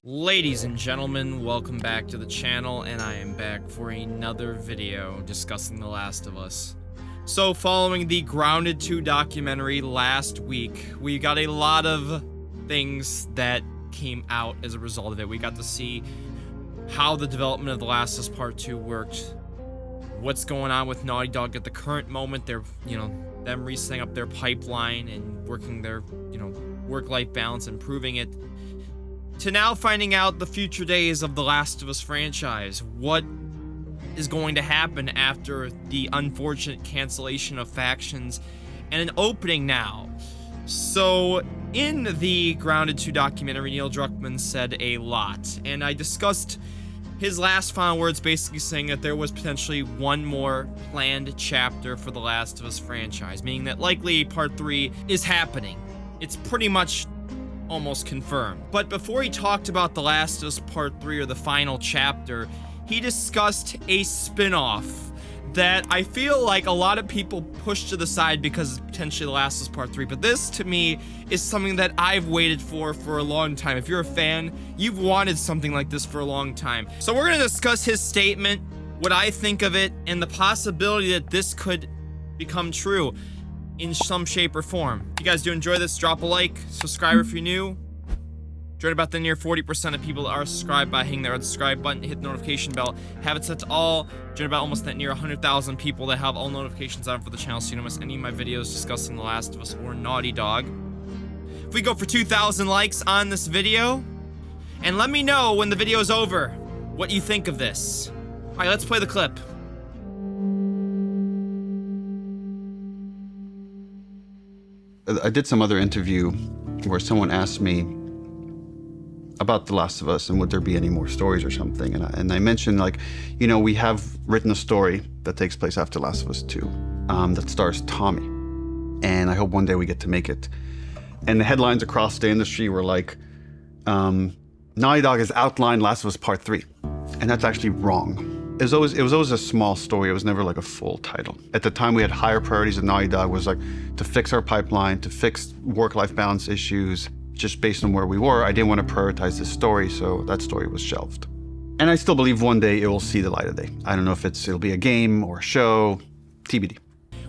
Ladies and gentlemen, welcome back to the channel, and I am back for another video discussing The Last of Us. So, following the Grounded 2 documentary last week, we got a lot of things that came out as a result of it. We got to see how the development of The Last of Us Part 2 worked, what's going on with Naughty Dog at the current moment, they're, them resetting up their pipeline and working their, work-life balance, improving it, to now finding out the future days of the Last of Us franchise. What is going to happen after the unfortunate cancellation of factions and an opening now? So, in the Grounded 2 documentary, Neil Druckmann said a lot, and I discussed his last final words, basically saying that there was potentially one more planned chapter for the Last of Us franchise, meaning that likely Part 3 is happening. It's pretty much almost confirmed. But before he talked about The Last of Us Part 3 or the final chapter, he discussed a spin-off that I feel like a lot of people push to the side because it's potentially The Last of Us Part 3, but this, to me, is something that I've waited for a long time. If you're a fan, you've wanted something like this for a long time. So we're going to discuss his statement, what I think of it, and the possibility that this could become true in some shape or form. If you guys do enjoy this, drop a like, subscribe if you're new. Join about the near 40% of people that are subscribed by hitting the red subscribe button, hit the notification bell, have it set to all. Join about almost that near 100,000 people that have all notifications on for the channel so you don't miss any of my videos discussing The Last of Us or Naughty Dog. If we go for 2,000 likes on this video, and let me know when the video is over what you think of this. Alright, let's play the clip. I did some other interview where someone asked me about The Last of Us and would there be any more stories or something. And I mentioned, like, we have written a story that takes place after Last of Us 2 that stars Tommy. And I hope one day we get to make it. And the headlines across the industry were like, Naughty Dog has outlined Last of Us Part 3. And that's actually wrong. It was always a small story. It was never like a full title. At the time, we had higher priorities at Naughty Dog, was like to fix our pipeline, to fix work-life balance issues. Just based on where we were, I didn't want to prioritize this story, so that story was shelved. And I still believe one day it will see the light of day. I don't know if it'll be a game or a show, TBD.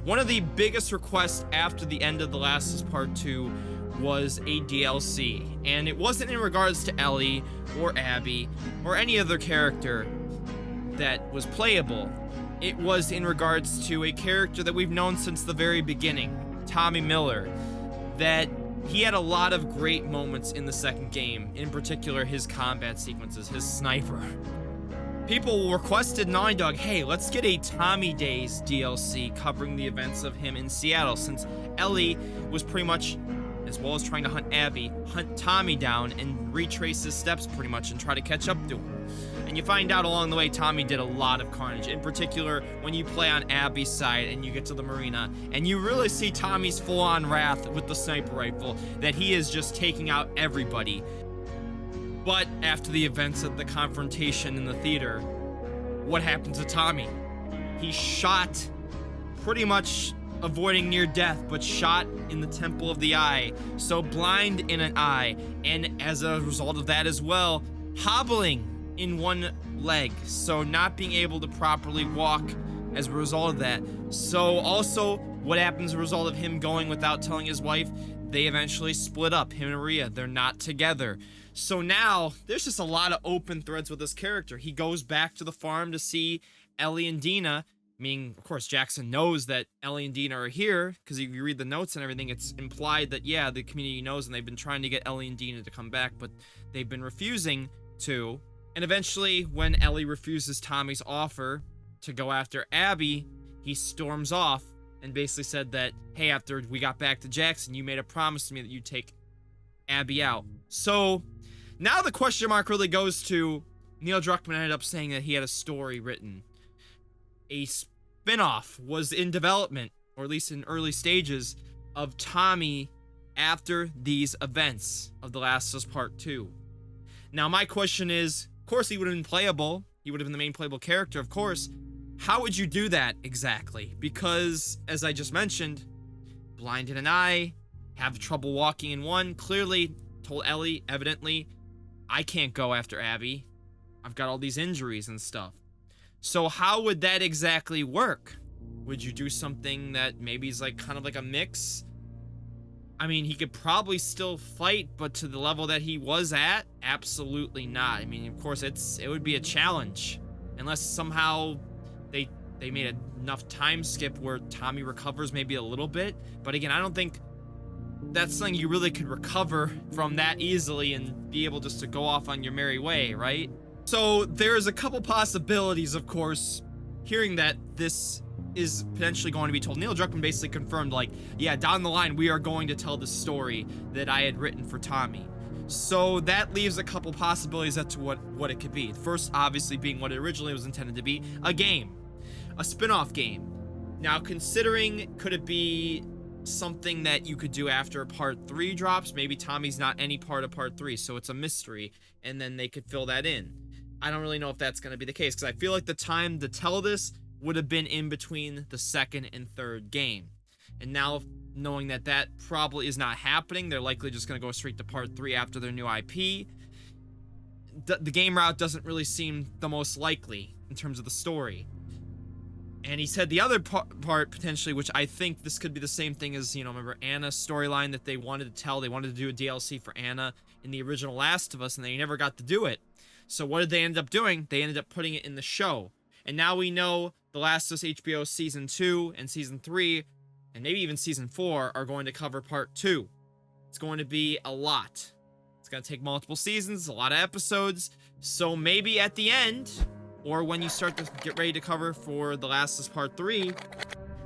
One of the biggest requests after the end of The Last of Us Part 2 was a DLC, and it wasn't in regards to Ellie or Abby or any other character that was playable. It was in regards to a character that we've known since the very beginning, Tommy Miller, that he had a lot of great moments in the second game, in particular his combat sequences, his sniper. People requested Naughty Dog, hey, let's get a Tommy Days DLC covering the events of him in Seattle, since Ellie was pretty much, as well as trying to hunt Abby, hunt Tommy down and retrace his steps pretty much and try to catch up to him. And you find out along the way Tommy did a lot of carnage, in particular when you play on Abby's side and you get to the marina and you really see Tommy's full-on wrath with the sniper rifle, that he is just taking out everybody. But after the events of the confrontation in the theater, what happened to Tommy? He shot, pretty much avoiding near death, but shot in the temple of the eye, so blind in an eye, and as a result of that as well, hobbling in one leg, so not being able to properly walk as a result of that. So also, what happens as a result of him going without telling his wife? They eventually split up, him and Maria. They're not together. So now, there's just a lot of open threads with this character. He goes back to the farm to see Ellie and Dina, meaning, of course, Jackson knows that Ellie and Dina are here, because if you read the notes and everything, it's implied that, yeah, the community knows, and they've been trying to get Ellie and Dina to come back, but they've been refusing to. And eventually, when Ellie refuses Tommy's offer to go after Abby, he storms off and basically said that, hey, after we got back to Jackson, you made a promise to me that you'd take Abby out. So now the question mark really goes to Neil Druckmann ended up saying that he had a story written. A spin-off was in development, or at least in early stages, of Tommy after these events of The Last of Us Part 2. Now, my question is, of course he would have been playable. He would have been the main playable character, of course. How would you do that exactly? Because, as I just mentioned, blind in an eye, have trouble walking in one, clearly told Ellie, evidently, I can't go after Abby. I've got all these injuries and stuff. So how would that exactly work? Would you do something that maybe is like kind of like a mix? I mean, he could probably still fight, but to the level that he was at, absolutely not. I mean, of course, it would be a challenge, unless somehow they made enough time skip where Tommy recovers maybe a little bit. But again, I don't think that's something you really could recover from that easily and be able just to go off on your merry way, right? So there's a couple possibilities, of course, hearing that this is potentially going to be told. Neil Druckmann basically confirmed, like, yeah, down the line, we are going to tell the story that I had written for Tommy. So that leaves a couple possibilities as to what it could be. First, obviously, being what it originally was intended to be, a game. A spin-off game. Now, considering, could it be something that you could do after part 3 drops? Maybe Tommy's not any part of part 3, so it's a mystery, and then they could fill that in. I don't really know if that's going to be the case, because I feel like the time to tell this would have been in between the second and third game. And now, knowing that that probably is not happening, they're likely just going to go straight to part 3 after their new IP. The game route doesn't really seem the most likely in terms of the story. And he said the other part, potentially, which I think this could be the same thing as, you know, remember Anna's storyline that they wanted to tell? They wanted to do a DLC for Anna in the original Last of Us, and they never got to do it. So what did they end up doing? They ended up putting it in the show. And now we know The Last of Us HBO Season 2 and Season 3, and maybe even Season 4, are going to cover Part 2. It's going to be a lot. It's going to take multiple seasons, a lot of episodes. So maybe at the end, or when you start to get ready to cover for The Last of Us Part 3,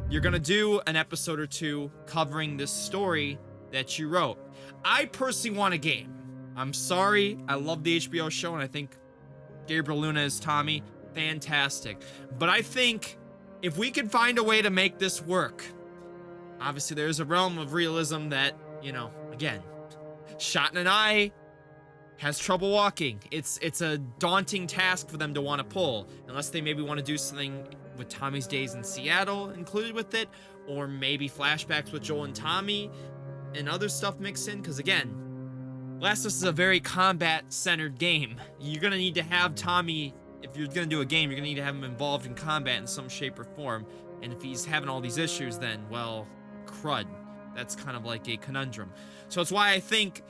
you're going to do an episode or two covering this story that you wrote. I personally want a game. I'm sorry. I love the HBO show, and I think Gabriel Luna as Tommy, fantastic. But I think if we can find a way to make this work, obviously there's a realm of realism that, you know, again, shot in an eye, has trouble walking. It's a daunting task for them to want to pull, unless they maybe want to do something with Tommy's days in Seattle included with it, or maybe flashbacks with Joel and Tommy and other stuff mixed in, because again, Last of Us is a very combat-centered game. You're going to need to have Tommy, if you're going to do a game, you're going to need to have him involved in combat in some shape or form, and if he's having all these issues, then, well, crud. That's kind of like a conundrum. So it's why I think,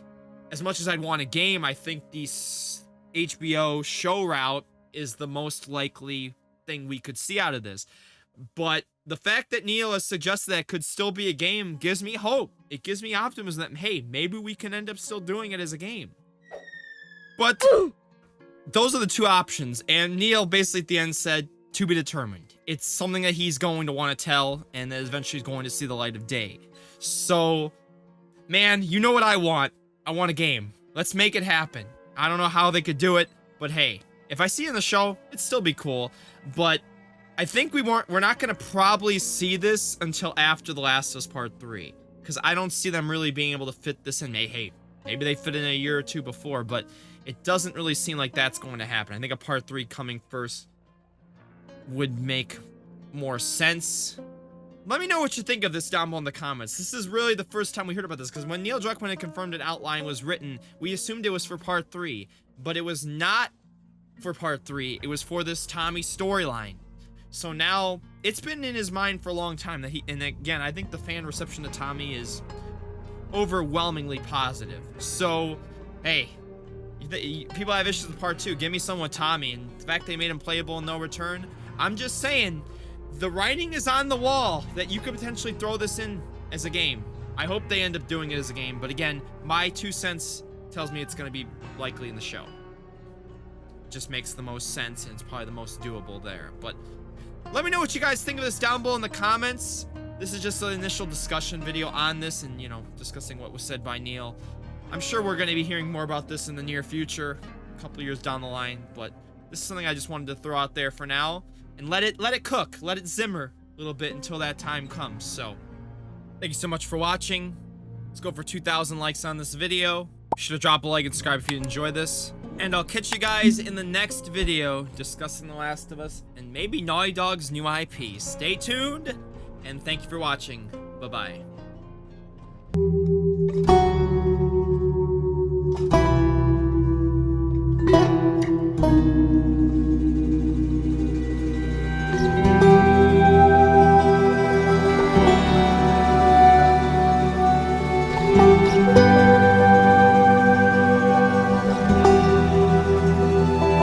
as much as I'd want a game, I think the HBO show route is the most likely thing we could see out of this. But the fact that Neil has suggested that it could still be a game gives me hope. It gives me optimism that, hey, maybe we can end up still doing it as a game. But those are the two options. And Neil basically at the end said, to be determined. It's something that he's going to want to tell, and that eventually is going to see the light of day. So, man, you know what I want. I want a game. Let's make it happen. I don't know how they could do it, but hey, if I see it in the show, it'd still be cool. But I think we're not going to probably see this until after The Last of Us Part 3. Because I don't see them really being able to fit this in. Hey, maybe they fit in a year or two before, but it doesn't really seem like that's going to happen. I think a Part 3 coming first would make more sense. Let me know what you think of this down below in the comments. This is really the first time we heard about this, because when Neil Druckmann had confirmed an outline was written, we assumed it was for Part 3, but it was not for Part 3. It was for this Tommy storyline. So now, it's been in his mind for a long time that and again, I think the fan reception to Tommy is overwhelmingly positive. So, hey, people have issues with Part 2. Give me some with Tommy, and the fact they made him playable in No Return, I'm just saying, the writing is on the wall that you could potentially throw this in as a game. I hope they end up doing it as a game, but again, my 2 cents tells me it's going to be likely in the show. Just makes the most sense, and it's probably the most doable there. But let me know what you guys think of this down below in the comments. This is just an initial discussion video on this, and, you know, discussing what was said by Neil. I'm sure we're going to be hearing more about this in the near future, a couple years down the line, but this is something I just wanted to throw out there for now. And let it cook, let it simmer a little bit until that time comes. So, thank you so much for watching. Let's go for 2,000 likes on this video. Be sure to drop a like and subscribe if you enjoyed this. And I'll catch you guys in the next video discussing The Last of Us and maybe Naughty Dog's new IP. Stay tuned, and thank you for watching. Bye-bye.